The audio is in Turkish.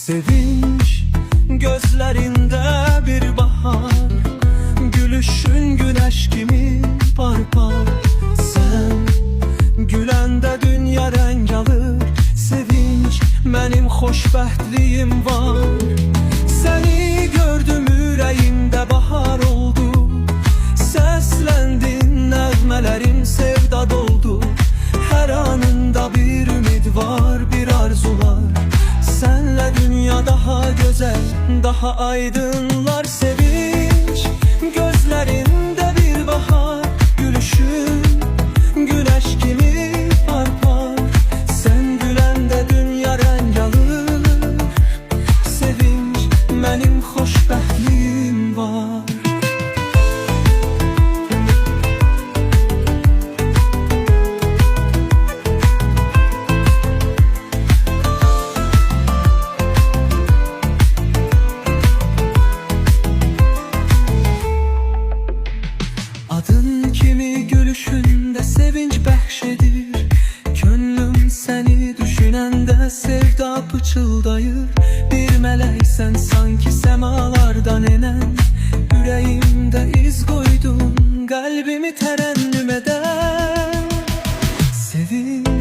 Sevinç gözlerinde bir bahar, gülüşün güneş gibi parpar. Sen güləndə dünya renk alır. Sevinç benim xoşbəxtliyim var. Seni gördüm ürəyimdə bahar oldu. Səsləndin nəğmələrin sevda doldu. Hər anında bir ümid var, bir arzular. Senle dünya daha güzel, daha aydınlar. Sevinç gözlerinde bir bahar, gülüşün güneş gibi parpar. Sen güləndə dünya renk alır. Sevinç benim xoşbəxtliyim var. Adın kimi gülüşünde sevinç bəxş edir. Könlüm seni düşünəndə sevda pıçıldayır. Bir mələksən sanki semalardan enən. Ürəyimdə iz qoydun, qəlbimi tərənnüm eder. Sevinç